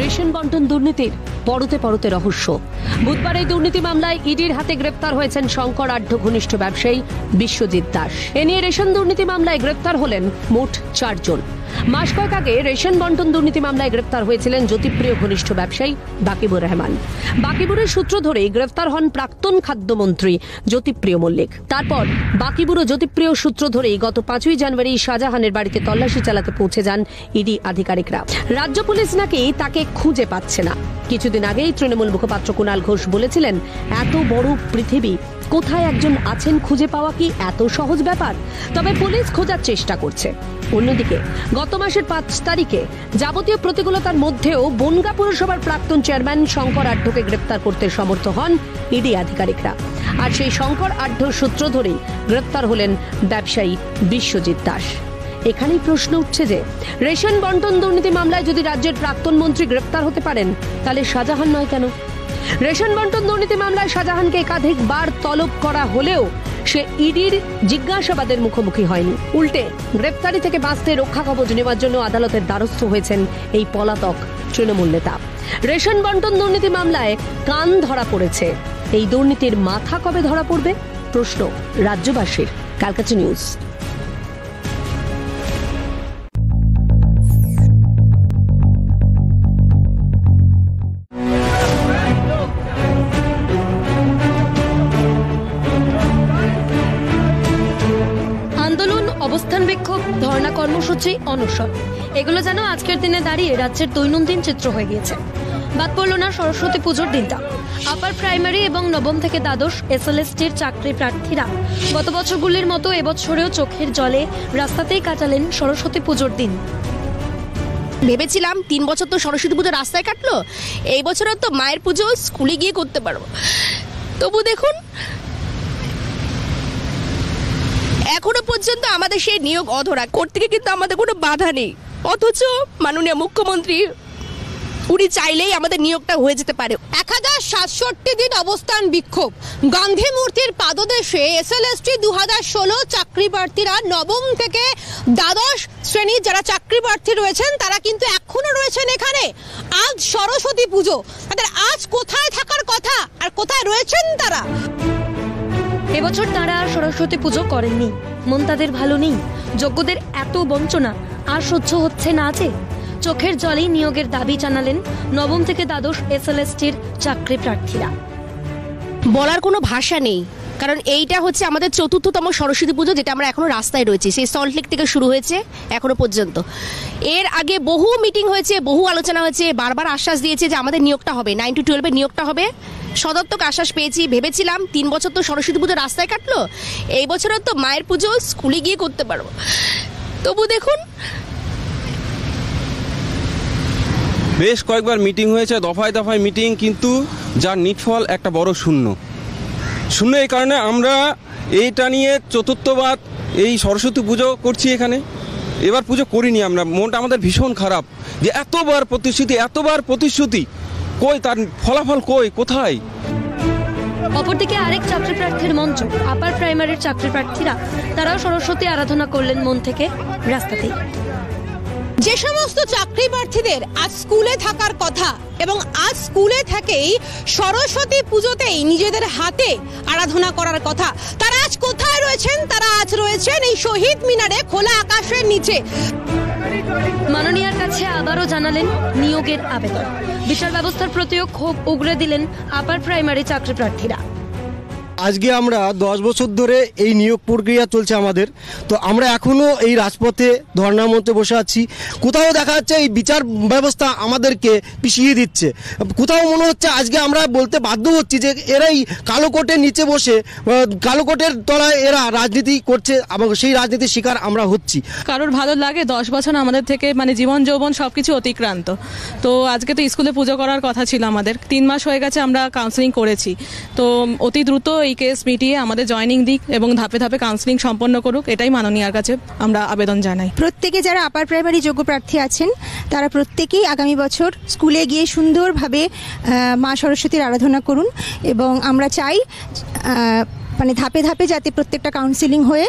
Ration বন্টন দুর্নীতির পরতে পরতে রহস্য। বুধবার এই দুর্নীতি মামলায় ইডির হাতে গ্রেপ্তার হয়েছেন শঙ্কর আঢ্য ঘনিষ্ঠ ব্যবসায়ী বিশ্বজিৎ দাস। এ নিয়ে রেশন দুর্নীতি মামলায় গ্রেপ্তার হলেন মোট 4 জন। মাস কয়েক আগে রেশন বন্টন দুর্নীতি মামলায় গ্রেপ্তার হয়েছিলেন জ্যোতিপ্রিয় ঘনিষ্ঠ ব্যবসায়ী বাকিবুর রহমান। বাকিবুরের সূত্র ধরেই গ্রেফতার হন প্রাক্তন খাদ্যমন্ত্রী জ্যোতিপ্রিয় মল্লিক। তারপর বাকিবুর ও জ্যোতিপ্রিয় সূত্র ধরেই গত 5ই জানুয়ারি শাহজাহানের বাড়িতে তল্লাশি চালাতে পৌঁছে যান ইডি আধিকারিকরা। রাজ্য পুলিশ নাকি তাকে খুঁজে পাচ্ছে না। কিছুদিন আগেই তৃণমূল মুখপাত্র কুণাল ঘোষ বলেছিলেন, এত বড় পৃথিবী, কোথায় একজন আছেন খুঁজে পাওয়া কি এত সহজ ব্যাপার? তবে পুলিশ খোঁজার চেষ্টা করছে। অন্যদিকে গত মাসের 5 তারিখে যাবতীয় প্রতিকূলতার মধ্যেও বনগাঁ পুরসভার প্রাক্তন চেয়ারম্যান শঙ্কর আঢ্যকে গ্রেপ্তার করতে সমর্থ হন ইডি আধিকারিকরা। আর সেই শঙ্কর আঢ্যর সূত্র ধরেই গ্রেপ্তার হলেন ব্যবসায়ী বিশ্বজিৎ দাস। এখানেই প্রশ্ন উঠছে যে রেশন বন্টন দুর্নীতি মামলায় যদি রাজ্যের প্রাক্তন মন্ত্রী গ্রেপ্তার হতে পারেন, তাহলে শাহজাহান নয় কেন? রেশন বন্টন দুর্নীতি মামলায় শাহজাহানকে একাধিকবার তলব করা হলেও সে ইডির জিজ্ঞাসাবাদের মুখোমুখি হয়নি। উল্টে গ্রেপ্তারি থেকে বাঁচতে রক্ষা কবচ নেওয়ার জন্য আদালতের দ্বারস্থ হয়েছেন এই পলাতক তৃণমূল নেতা। রেশন বন্টন দুর্নীতি মামলায় কান ধরা পড়েছে। এই দুর্নীতির মাথা কবে ধরা পড়বে? প্রশ্ন রাজ্যবাসীর। ক্যালকাটা নিউজ। অবস্থান বিক্ষোভ, ধর্ণা কর্মসূচি, অনশন, এগুলো যেন আজকের দিনে দাঁড়িয়ে রাজ্যের দৈনন্দিন চিত্র হয়ে গিয়েছে। বাদ পড়ল না সরস্বতী পুজোর দিনটা। আপার প্রাইমারি এবং নবম থেকে দ্বাদশ এসএলএসটির চাকরি প্রার্থীরা গত বছরগুলির মতো এবছরেও চোখের জলে রাস্তাতেই কাটালেন সরস্বতী পুজোর দিন। ভেবেছিলাম 3 বছর তো সরস্বতী পুজো রাস্তায় কাটলো, এই বছর তো মায়ের পুজো স্কুলে গিয়ে করতে পারবো। তবু দেখুন, এখনো পর্যন্ত আমাদের সেই নিয়োগ অধরা। কর্তৃকে কিন্তু আমাদের কোনো বাধা নেই, অথচ মাননীয় মুখ্যমন্ত্রী উনি চাইলেই আমাদের নিয়োগটা হয়ে যেতে পারে। 1067 দিন অবস্থান বিক্ষোভ। গান্ধী মূর্তির পাদদেশে এসএলএসটি 2016 চাকরি প্রার্থীরা নবম থেকে দ্বাদশ শ্রেণীর যারা চাকরি প্রার্থী রয়েছেন তারা কিন্তু এখনো রয়েছেন এখানে। আজ সরস্বতী পুজো, তাদের আজ কোথায় থাকার কথা আর কোথায় রয়েছেন তারা? এবছর তারা আর সরস্বতী পুজো করেননি। মন তাদের ভালো নেই। যোগ্যদের এত বঞ্চনা আর সহ্য হচ্ছে না। যে চোখের জলেই নিয়োগের দাবি জানালেন নবম থেকে দ্বাদশ এসএলএসটির চাকরি প্রার্থীরা। বলার কোনো ভাষা নেই, কারণ এইটা হচ্ছে আমাদের 4র্থতম সরস্বতী পুজো, যেটা আমরা এখনো রাস্তায় রয়েছি। সেই সল্টলেক থেকে শুরু হয়েছে এখনো পর্যন্ত। এর আগে বহু মিটিং হয়েছে, বহু আলোচনা হয়েছে, বারবার আশ্বাস দিয়েছে যে আমাদের নিয়োগটা হবে, 9 to 12 নিয়োগটা হবে। সদর্থক আশ্বাস পেয়েছি। ভেবেছিলাম 3 বছর তো সরস্বতী পুজো রাস্তায় কাটলো, এই বছরও তো মায়ের পুজো স্কুলে গিয়ে করতে পারবো। তবু দেখুন, বেশ কয়েকবার মিটিং হয়েছে, দফায় দফায় মিটিং, কিন্তু যার নিটফল একটা বড় শূন্য। এই কারণে আমরা এইটা নিয়ে 4র্থবার এই সরস্বতী পুজো করছি এখানে। এবার পুজো করিনি আমরা, মনটা আমাদের ভীষণ খারাপ যে এতবার প্রতিশ্রুতি কই, তার ফলাফল কই, কোথায়? অপরদিকে আরেক চাকরি প্রার্থীর মঞ্চ, আপার প্রাইমারির চাকরি প্রার্থীরা, তারাও সরস্বতী আরাধনা করলেন মন থেকে রাস্তাতেই। যে সমস্ত চাকরি প্রার্থীদের আজ স্কুলে থাকার কথা এবং আজ স্কুলে থেকেই সরস্বতী পুজোতেই নিজেদের হাতে আরাধনা করার কথা, তারা আজ কোথায় রয়েছেন? তারা আজ রয়েছেন এই শহীদ মিনারে খোলা আকাশের নিচে। মাননীয়ার কাছে আবারও জানালেন নিয়োগের আবেদন। বিচার ব্যবস্থার প্রতিও ক্ষোভ উগরে দিলেন আপার প্রাইমারি চাকরি প্রার্থীরা। আজকে আমরা 10 বছর ধরে এই নিয়োগ প্রক্রিয়া চলছে আমাদের, তো আমরা এখনো এই রাজপথে ধর্ণার মধ্যে বসে আছি। কোথাও দেখা যাচ্ছে এই বিচার ব্যবস্থা আমাদেরকে পিছিয়ে দিচ্ছে, কোথাও মনে হচ্ছে আজকে আমরা বলতে বাধ্য হচ্ছি যে এরাই কালো কোটের নিচে বসে, কালো কোটের তলায় এরা রাজনীতি করছে এবং সেই রাজনীতির শিকার আমরা হচ্ছি। কারোর ভালো লাগে 10 বছর আমাদের থেকে মানে জীবন যৌবন সবকিছু অতিক্রান্ত। তো আজকে তো স্কুলে পুজো করার কথা ছিল আমাদের, 3 মাস হয়ে গেছে আমরা কাউন্সিলিং করেছি। তো অতি দ্রুত এই কেস মিটিয়ে আমাদের জয়েনিং দিক এবং ধাপে ধাপে কাউন্সিলিং সম্পন্ন করুক, এটাই মাননীয়ার কাছে আমরা আবেদন জানাই। প্রত্যেকে যারা আপার প্রাইমারি যোগ্য প্রার্থী আছেন তারা প্রত্যেকেই আগামী বছর স্কুলে গিয়ে সুন্দরভাবে মা সরস্বতীর আরাধনা করুন এবং আমরা চাই মানে ধাপে ধাপে যাতে প্রত্যেকটা কাউন্সিলিং হয়ে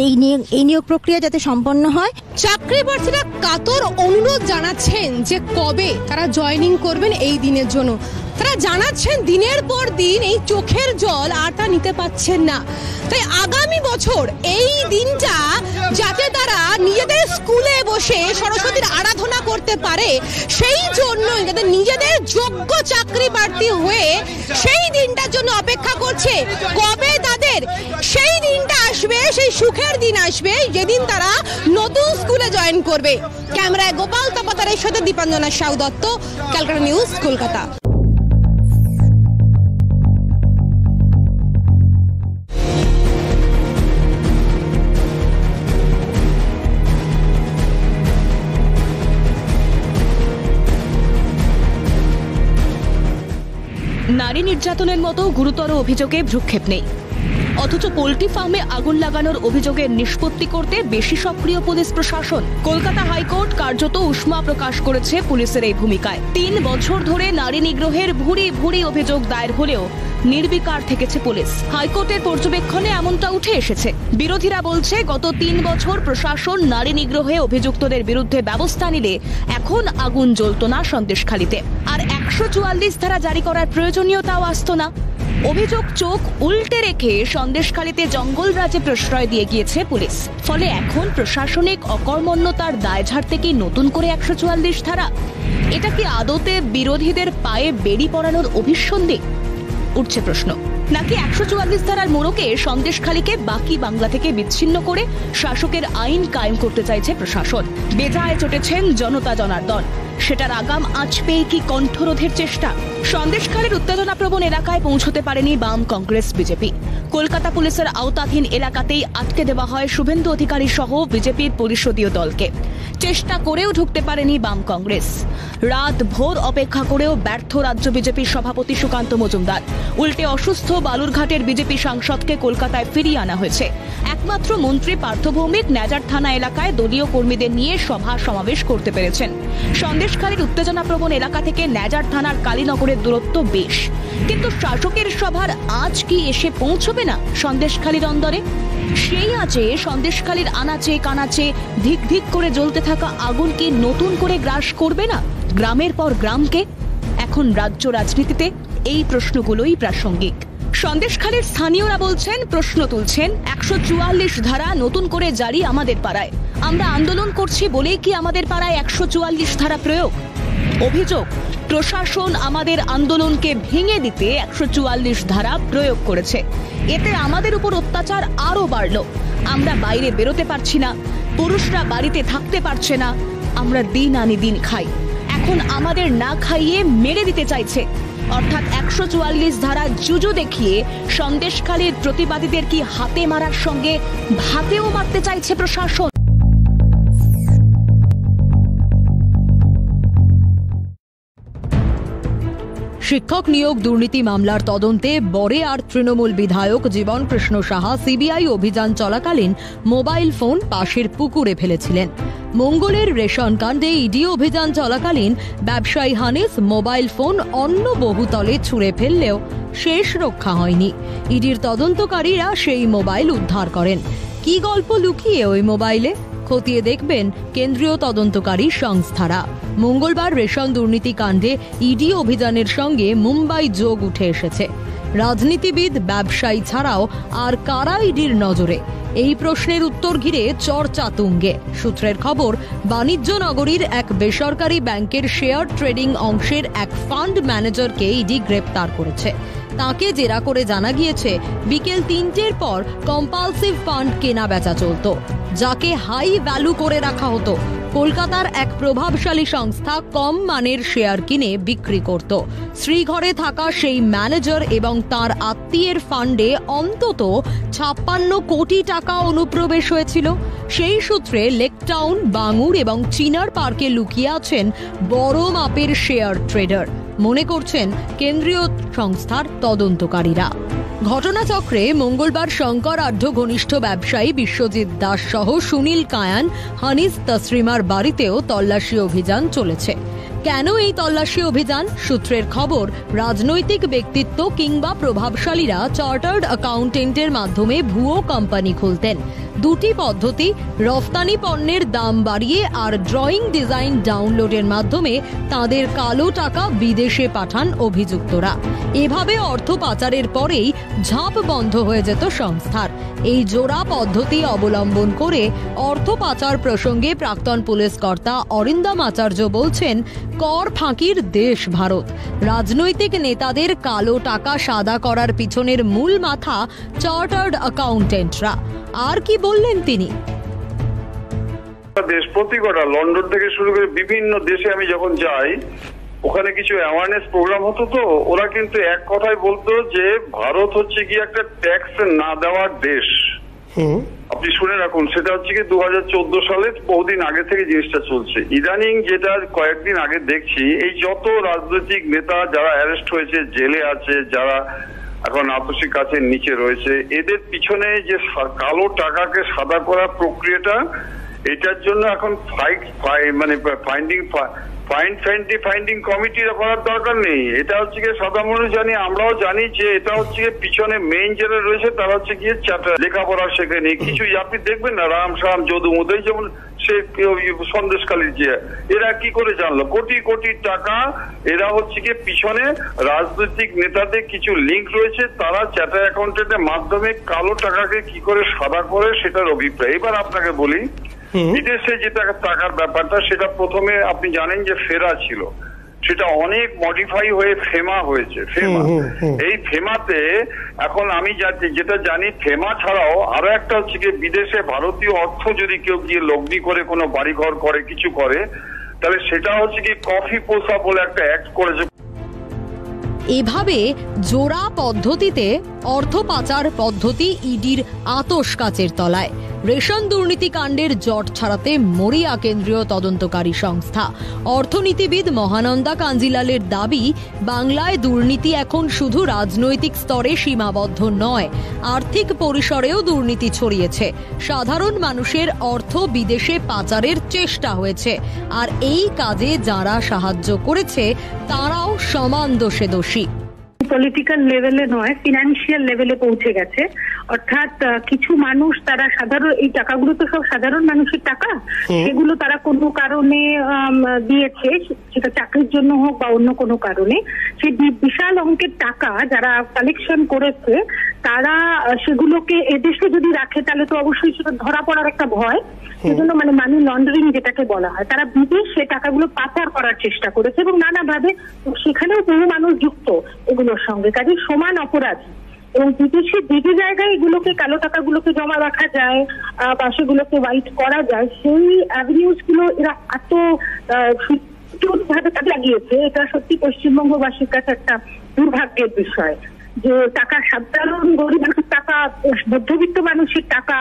এই নিয়োগ প্রক্রিয়া যাতে সম্পন্ন হয়। চাকরি প্রার্থীরা কাতর অনুরোধ জানাচ্ছেন যে কবে তারা জয়েনিং করবেন এই দিনের জন্য। তারা জানাচ্ছেন দিনের পর দিন এই চোখের জল আর তা নিতে পাচ্ছেন না। তাই আগামী বছর এই দিনটা যাতে তারা নিজেদের স্কুলে বসে সরস্বতীর আরাধনা করতে পারে, সেই জন্য যাতে নিজেদের যোগ্য চাকরি প্রার্থী হয়ে সেই দিনটার জন্য অপেক্ষা করছে। কবে তাদের সেই দিনটা আসবে, সেই সুখের দিন আসবে যেদিন তারা নতুন স্কুলে জয়েন করবে। ক্যামেরায় গোপাল তপাতারের সাথে দীপাঞ্জনা সাউ দত্ত, ক্যালকাটা নিউজ, কলকাতা। নারী নির্যাতনের মতো গুরুতর অভিযোগে ভ্রুক্ষেপ নেই, অথচ পোল্ট্রি ফার্মে আগুন লাগানোর অভিযোগের নিষ্পত্তি করতে বেশি সক্রিয় পুলিশ প্রশাসন। কলকাতা হাইকোর্ট কার্যত উষ্মা প্রকাশ করেছে পুলিশের এই ভূমিকায়। 3 বছর ধরে নারী নিগ্রহের ভুরি ভুরি অভিযোগ দায়ের হলেও নির্বিকার থেকেছে পুলিশ। হাইকোর্টের পর্যবেক্ষণে এমনটা উঠে এসেছে। বিরোধীরা বলছে গত 3 বছর প্রশাসন নারী নিগ্রহে অভিযুক্তদের বিরুদ্ধে ব্যবস্থা নিলে এখন আগুন জ্বলত না সন্দেশখালীতে, আর 144 ধারা জারি করার প্রয়োজনীয়তাও আসতো না। অভিযোগ চোখ উল্টে রেখে সন্দেশখালীতে জঙ্গলরাজে প্রশ্রয় দিয়ে গিয়েছে পুলিশ। ফলে এখন প্রশাসনিক অকর্মণ্যতার দায় ঝাড়তে কি নতুন করে 144 ধারা? এটা কি আদতে বিরোধীদের পায়ে বেড়ি পড়ানোর অভিসন্ধি? উঠছে প্রশ্ন। নাকি 144 ধারার মোড়কে সন্দেশখালীকে বাকি বাংলা থেকে বিচ্ছিন্ন করে শাসকের আইন কায়েম করতে চাইছে প্রশাসন? বেজায় চটেছেন জনতা জনার্দন। সেটার আগাম আঁচ পেয়ে কি কণ্ঠরোধের চেষ্টা? সন্দেশখালীর উত্তেজনাপ্রবণ এলাকায় পৌঁছতে পারেনি বাম, কংগ্রেস, বিজেপি। কলকাতা পুলিশের আওতাধীন এলাকাতেই আটকে দেওয়া হয় শুভেন্দু অধিকারী সহ বিজেপির পরিষদীয় দলকে। চেষ্টা করেও ঢুকতে পারেনি বাম, কংগ্রেস। রাত ভোর অপেক্ষা করেও ব্যর্থ রাজ্য বিজেপির সভাপতি সুকান্ত মজুমদার। উল্টে অসুস্থ বালুরঘাটের বিজেপি সাংসদকে কলকাতায় ফিরিয়ে আনা হয়েছে। একমাত্র মন্ত্রী পার্থ ভৌমিক ন্যাজার থানা এলাকায় দলীয় কর্মীদের নিয়ে সভা সমাবেশ করতে পেরেছেন। সন্দেশখালীর উত্তেজনাপ্রবণ এলাকা থেকে ন্যাজার থানার কালীনগরের দূরত্ব বেশ, কিন্তু শাসকের সভার আজ কি এসে পৌঁছবে না সন্দেশখালীর অন্দরে? সেই আঁচে সন্দেশখালীর আনাচে কানাচে ধিক ধিক করে জ্বলতে থাকা আগুন কি নতুন করে গ্রাস করবে না গ্রামের পর গ্রামকে? এখন রাজ্য রাজনীতিতে এই প্রশ্নগুলোই প্রাসঙ্গিক। সন্দেশখালীর স্থানীয়রা বলছেন, প্রশ্ন তুলছেন, 144 ধারা নতুন করে জারি আমাদের পাড়ায়। আমরা আন্দোলন করছি বলেই কি আমাদের পাড়ায় 144 ধারা প্রয়োগ? অভিযোগ, প্রশাসন আমাদের আন্দোলনকে ভেঙে দিতে 144 ধারা প্রয়োগ করেছে। এতে আমাদের উপর অত্যাচার আরো বাড়লো। আমরা বাইরে বেরোতে পারছি না, পুরুষরা বাড়িতে থাকতে পারছে না, আমরা দিন আনি দিন খাই। এখন আমাদের না খাইয়ে মেরে দিতে চাইছে। অর্থাৎ 144 ধারা জুজু দেখিয়ে সন্দেশখালীর প্রতিবাদীদের কি হাতে মারার সঙ্গে ভাতেও মারতে চাইছে প্রশাসন? শিক্ষক নিয়োগ দুর্নীতি মামলার তদন্তে বড়েয়ার তৃণমূল বিধায়ক জীবন কৃষ্ণ সাহা সিবিআই অভিযান চলাকালীন মোবাইল ফোন পাশের পুকুরে ফেলেছিলেন। মঙ্গলের রেশন কাণ্ডে ইডি অভিযান চলাকালীন ব্যবসায়ী হানিস মোবাইল ফোন অন্য বহুতলে ছুঁড়ে ফেললেও শেষ রক্ষা হয়নি। ইডির তদন্তকারীরা সেই মোবাইল উদ্ধার করেন। কি গল্প লুকিয়ে ওই মোবাইলে খতিয়ে দেখবেন কেন্দ্রীয় তদন্তকারী সংস্থারা। মঙ্গলবার রেশন দুর্নীতি কাণ্ডে ইডি অভিযানের সঙ্গে মুম্বাই যোগ উঠে এসেছে। রাজনীতিবিদ, ব্যবসায়ী ছাড়াও আর কারা ইডির নজরে? এই প্রশ্নের উত্তর ঘিরে চর্চা তুঙ্গে। সূত্রের খবর, বাণিজ্য নগরীর এক বেসরকারি ব্যাংকের শেয়ার ট্রেডিং অংশের এক ফান্ড ম্যানেজারকে ইডি গ্রেপ্তার করেছে। তাকে জেরা করে জানা গিয়েছে বিকেল 3টের পর কম্পালসিভ ফান্ড কেনা বেচা চলত, যাকে হাই ভ্যালু করে রাখা হতো। কলকাতার এক প্রভাবশালী সংস্থা কম মানের শেয়ার কিনে বিক্রি করত। শ্রীঘরে থাকা সেই ম্যানেজার এবং তার আত্মীয়ের ফান্ডে অন্তত 56 কোটি টাকা অনুপ্রবেশ হয়েছিল। সেই সূত্রে লেকটাউন, বাঙুর এবং চিনার পার্কে লুকিয়ে আছেন বড় মাপের শেয়ার ট্রেডার, মনে করছেন কেন্দ্রীয় সংস্থার তদন্তকারীরা। ঘটনাচক্রে মঙ্গলবার শঙ্কর আঢ্য ঘনিষ্ঠ ব্যবসায়ী বিশ্বজিৎ দাস সহ সুনীল কায়ান, হানিস তসরিমার বাড়িতেও তল্লাশি অভিযান চলেছে। কেন এই তল্লাশি অভিযান? সূত্রের খবর, রাজনৈতিক ব্যক্তিত্ব কিংবা প্রভাবশালীরা চার্টার্ড অ্যাকাউন্টেন্টের মাধ্যমে ভুয়ো কোম্পানি খুলতেন। দুটি পদ্ধতি, রফতানি পণ্যের দাম বাড়িয়ে আর ড্রয়িং ডিজাইন ডাউনলোডের মাধ্যমে তাদের কালো টাকা বিদেশে পাঠান অভিযুক্তরা। এভাবে অর্থ পাচারের পরেই ঝাঁপ বন্ধ হয়ে যেত সংস্থার। এই জোড়া পদ্ধতি অবলম্বন করে অর্থ পাচার প্রসঙ্গে প্রাক্তন পুলিশ কর্তা অরিন্দম আচার্য বলছেন, কর ফাঁকির দেশ ভারত। রাজনৈতিক নেতাদের কালো টাকা সাদা করার পিছনের মূল মাথা চার্টার্ড অ্যাকাউন্টেন্টরা। আর কি বললেন তিনি? দেশ প্রতিকটা লন্ডন থেকে শুরু করে বিভিন্ন দেশে আমি যখন যাই, ওখানে কিছু অ্যাওয়ারনেস প্রোগ্রাম হতো, তো ওরা কিন্তু এক কথাই বলতো যে ভারত হচ্ছে কি একটা ট্যাক্স না দেওয়ার দেশ। আপনি শুনে রাখুন, সেটা হচ্ছে কি 2014 সালে বহুদিন আগে থেকে জিনিসটা চলছে। ইদানিং যেটা কয়েকদিন আগে দেখছি, এই যত রাজনৈতিক নেতা যারা অ্যারেস্ট হয়েছে, জেলে আছে, যারা এখন আতসী গাছের নিচে রয়েছে, এদের পিছনে যে কালো টাকাকে সাদা করার প্রক্রিয়াটা, এটার জন্য এখন ফাইন্ডিং কমিটি করার দরকার নেই। এটা হচ্ছে গিয়ে সাধারণ মানুষ জানি, আমরাও জানি যে এটা হচ্ছে গিয়ে পিছনে মেইন যারা রয়েছে তারা হচ্ছে গিয়ে লেখাপড়া শেখেনি কিছুই। আপনি দেখবেন না রাম শাম যদু মধ্যে, যেমন সে সন্দেশকালীর যে এরা কি করে জানলো কোটি কোটি টাকা, এরা হচ্ছে গিয়ে পিছনে রাজনৈতিক নেতাদের কিছু লিঙ্ক রয়েছে, তারা চার্টার্ড অ্যাকাউন্টেন্টের মাধ্যমে কালো টাকাকে কি করে সাদা করে সেটার অভিপ্রায়। এবার আপনাকে বলি, বিদেশে যে টাকার ব্যাপারটা, সেটা প্রথমে আপনি জানেন যে ফেরা ছিল, সেটা অনেক মডিফাই হয়ে ফেমা হয়েছে। এই ফেমাতে এখন আমি যেটা জানি, ফেমা ছাড়াও আরো একটা হচ্ছে কি, বিদেশে ভারতীয় অর্থ যদি কেউ গিয়ে লগ্নি করে কোনো বাড়িঘর করে কিছু করে, তাহলে সেটা হচ্ছে কি কফি পোষা বলে একটা অ্যাক্ট করেছে। এভাবে জোড়া পদ্ধতিতে অর্থ পাচার পদ্ধতি ইডির আতশ কাচের তলায়। রেশন দুর্নীতি কাণ্ডের জট ছাড়াতে মরিয়া কেন্দ্রীয় তদন্তকারী সংস্থা। অর্থনীতিবিদ মহানন্দা কাঞ্জিলালের দাবি, বাংলায় দুর্নীতি এখন শুধু রাজনৈতিক স্তরে সীমাবদ্ধ নয়, আর্থিক পরিসরেও দুর্নীতি ছড়িয়েছে। সাধারণ মানুষের অর্থ বিদেশে পাচারের চেষ্টা হয়েছে, আর এই কাজে যারা সাহায্য করেছে তারাও সমান দোষে দোষী। পলিটিক্যাল লেভেলে নয়, ফিনান্সিয়াল লেভেলে পৌঁছে গেছে। অর্থাৎ কিছু মানুষ, তারা সাধারণ, এই টাকাগুলো তো সব সাধারণ মানুষের টাকা, সেগুলো তারা কোনো কারণে দিয়েছে, সেটা চাকরির জন্য হোক বা অন্য কোনো কারণে। সেই বিশাল অঙ্কের টাকা যারা কালেকশন করেছে, তারা সেগুলোকে এদেশে যদি রাখে তাহলে তো অবশ্যই সেটা ধরা পড়ার একটা ভয়। সেজন্য মানি লন্ডারিং যেটাকে বলা হয়, তারা বিদেশে টাকাগুলো পাচার করার চেষ্টা করেছে এবং নানাভাবে সেখানেও বহু মানুষ যুক্ত এগুলোর সঙ্গে, কাজে সমান অপরাধ। এবং বিদেশে যে জায়গায় এগুলোকে, কালো টাকাগুলোকে জমা রাখা যায় বা সেগুলোকে হোয়াইট করা যায়, সেই অ্যাভিনিউজ গুলো এরা এত ভাবে কাজে লাগিয়েছে। এটা সত্যি পশ্চিমবঙ্গবাসীর কাছে একটা দুর্ভাগ্যের বিষয় যে টাকা, সাধারণ গরিব মানুষের টাকা, মধ্যবিত্ত মানুষের টাকা,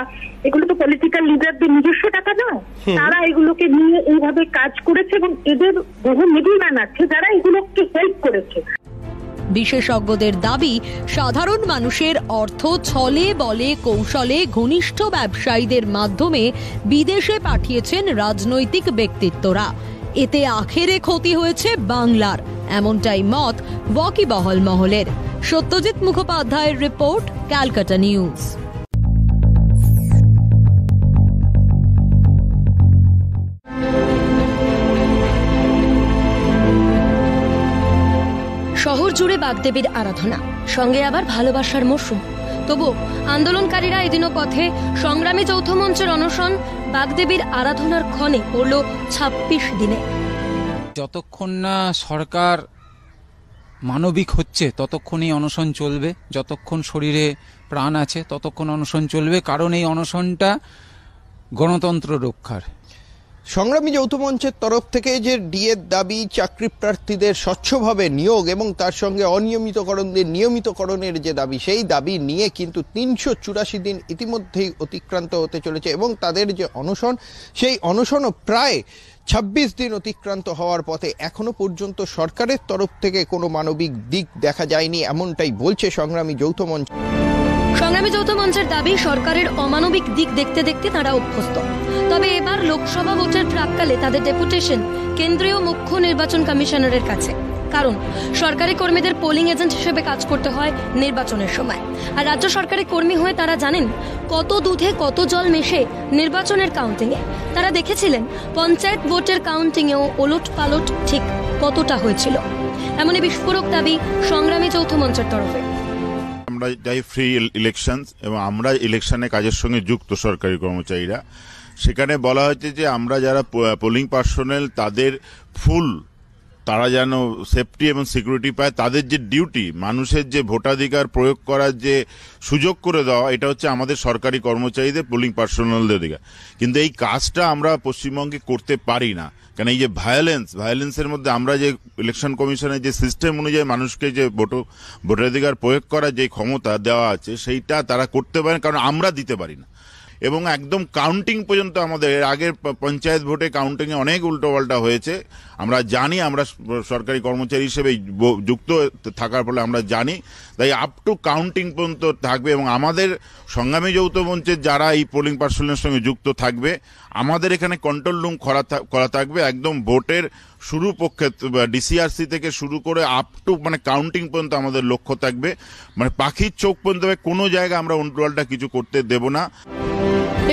এগুলো তো পলিটিক্যাল লিডারদের নিজস্ব টাকা নয়। তারা এগুলোকে নিয়ে এইভাবে কাজ করেছে এবং এদের বহু মিডলম্যান আছে যারা এগুলোকে হেল্প করেছে। বিশেষজ্ঞদের দাবি, সাধারণ মানুষের অর্থ ছলে বলে কৌশলে ঘনিষ্ঠ ব্যবসায়ীদের মাধ্যমে বিদেশে পাঠিয়েছেন রাজনৈতিক ব্যক্তিত্বরা। এতে আখেরে ক্ষতি হয়েছে বাংলার, এমনটাই মত ওয়াকিবহাল মহলের। সত্যজিৎ মুখোপাধ্যায়ের রিপোর্ট, ক্যালকাটা নিউজ। শহর জুড়ে বাগদেবীর আরাধনা, সঙ্গে আবার ভালোবাসার মৌসুম। তবু আন্দোলনকারীরা এদিনও পথে। সংগ্রামী যৌথ মঞ্চের অনশন বাগদেবীর আরাধনার ক্ষণে পড়ল 26 দিনে। যতক্ষণ না সরকার মানবিক হচ্ছে ততক্ষণই অনশন চলবে, যতক্ষণ শরীরে প্রাণ আছে ততক্ষণ অনশন চলবে, কারণ এই অনশনটা গণতন্ত্র রক্ষার। সংগ্রামী যৌথ মঞ্চের তরফ থেকে যে ডিএর দাবি, চাকরি প্রার্থীদের স্বচ্ছভাবে নিয়োগ এবং তার সঙ্গে অনিয়মিতকরণদের নিয়মিতকরণের যে দাবি, সেই দাবি নিয়ে কিন্তু 384 দিন ইতিমধ্যেই অতিক্রান্ত হতে চলেছে এবং তাদের যে অনশন, সেই অনশনও প্রায় 26 দিন অতিক্রান্ত হওয়ার পথে। এখনো পর্যন্ত সরকারের তরফ থেকে কোনো মানবিক দিক দেখা যায়নি, এমনটাই বলছে সংগ্রামী যৌথ মঞ্চ। সংগ্রামী যৌথ মঞ্চের দাবি, সরকারের অমানবিক দিক দেখতে দেখতে তারা অভ্যস্ত। তবে এবার লোকসভা ভোটের প্রাক্কালে তাদের ডেপুটেশন কেন্দ্রীয় মুখ্য নির্বাচন কমিশনারের কাছে। কারণ সরকারি কর্মীদের পোলিং এজেন্ট হিসেবে কাজ করতে হয় নির্বাচনের সময়, আর রাজ্য সরকারি কর্মী হয়ে তারা জানেন কত দুধে কত জল মেশে নির্বাচনের কাউন্টিংয়ে। তারা দেখেছিলেন পঞ্চায়েত ভোটের কাউন্টিংয়েও ওলট পালট ঠিক কতটা হয়েছিল। এমনই বিস্ফোরক দাবি সংগ্রামী যৌথ মঞ্চের তরফে। আমরা চাই ফ্রি ইলেকশন এবং আমরা ইলেকশনে কাজের সঙ্গে যুক্ত সরকারি কর্মচারীরা। সেখানে বলা হয়েছে যে আমরা যারা পোলিং পার্সোনেল তাদের ফুল তারা যেন সেফটি এবং সিকিউরিটি পায়, তাদের যে ডিউটি মানুষের যে ভোটাধিকার প্রয়োগ করার যে সুযোগ করে দেওয়া, এটা হচ্ছে আমাদের সরকারি কর্মচারীদের পোলিং পার্সোনালদের দিকে। কিন্তু এই কাজটা আমরা পশ্চিমবঙ্গে করতে পারি না, কারণ এই যে ভায়োলেন্সের মধ্যে আমরা যে ইলেকশন কমিশনের যে সিস্টেম অনুযায়ী মানুষকে যে ভোটাধিকার প্রয়োগ করার যে ক্ষমতা দেওয়া আছে সেইটা তারা করতে পারেন, কারণ আমরা দিতে পারি না। এবং একদম কাউন্টিং পর্যন্ত আমাদের আগের পঞ্চায়েত ভোটে কাউন্টিংয়ে অনেক উল্টোপাল্টা হয়েছে আমরা জানি, আমরা সরকারি কর্মচারী হিসেবে যুক্ত থাকার ফলে আমরা জানি। তাই আপ টু কাউন্টিং পর্যন্ত থাকবে এবং আমাদের সংগ্রামী যৌথ মঞ্চের যারা এই পোলিং পার্সনের সঙ্গে যুক্ত থাকবে, আমাদের এখানে কন্ট্রোল রুম করা থাকবে একদম ভোটের শুরু পক্ষে, ডিসিআরসি থেকে শুরু করে আপ টু মানে কাউন্টিং পর্যন্ত আমাদের লক্ষ্য থাকবে, মানে পাখির চোখ পর্যন্ত কোনো জায়গায় আমরা উল্টোপাল্টা কিছু করতে দেব না।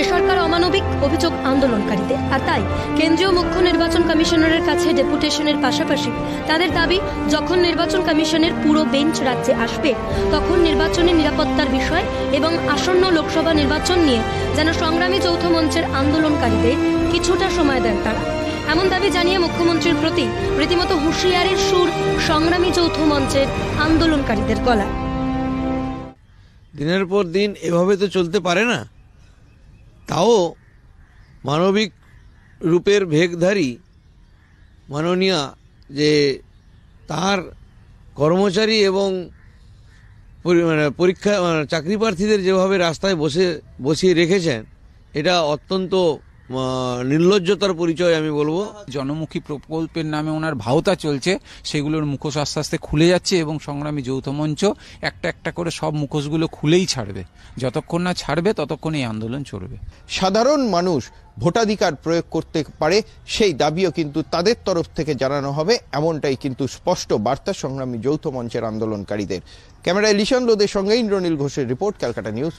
এ সরকার অমানবিক অভিযোগ আন্দোলনকারীদের, আর তাই কেন্দ্রীয় মুখ্য নির্বাচন কমিশনারের কাছে ডেপুটেশনের পাশাপাশি তাদের দাবি, যখন নির্বাচন কমিশনের পুরো বেঞ্চ রাজ্যে আসবে তখন নির্বাচনের নিরাপত্তার বিষয় এবং আসন্ন লোকসভা নির্বাচন নিয়ে যেন সংগ্রামী যৌথ মঞ্চের আন্দোলনকারীদের কিছুটা সময় দেন তারা। এমন দাবি জানিয়ে মুখ্যমন্ত্রীর প্রতি রীতিমতো হুঁশিয়ারির সুর সংগ্রামী যৌথ মঞ্চের আন্দোলনকারীদের গলায়। দিনের পর দিন এভাবে তো চলতে পারে না। তাও মানবিক রূপের ভেগধারী মাননীয়া যে তার কর্মচারী এবং পরীক্ষা চাকরি প্রার্থীদের যেভাবে রাস্তায় বসিয়ে রেখেছেন, এটা অত্যন্ত নির্লজ্জতার পরিচয় আমি বলবো। জনমুখী প্রকল্পের নামে ওনার ভাওতা চলছে, সেগুলোর মুখোশ আস্তে আস্তে খুলে যাচ্ছে এবং সংগ্রামী যৌথ মঞ্চ একটা একটা করে সব মুখোশগুলো খুলেই ছাড়বে। যতক্ষণ না ছাড়বে ততক্ষণ এই আন্দোলন চলবে। সাধারণ মানুষ ভোটাধিকার প্রয়োগ করতে পারে সেই দাবিও কিন্তু তাদের তরফ থেকে জানানো হবে, এমনটাই কিন্তু স্পষ্ট বার্তা সংগ্রামী যৌথ মঞ্চের আন্দোলনকারীদের। ক্যামেরায় লিশান লোদের সঙ্গে ইন্দ্রনীল ঘোষের রিপোর্ট, ক্যালকাটা নিউজ।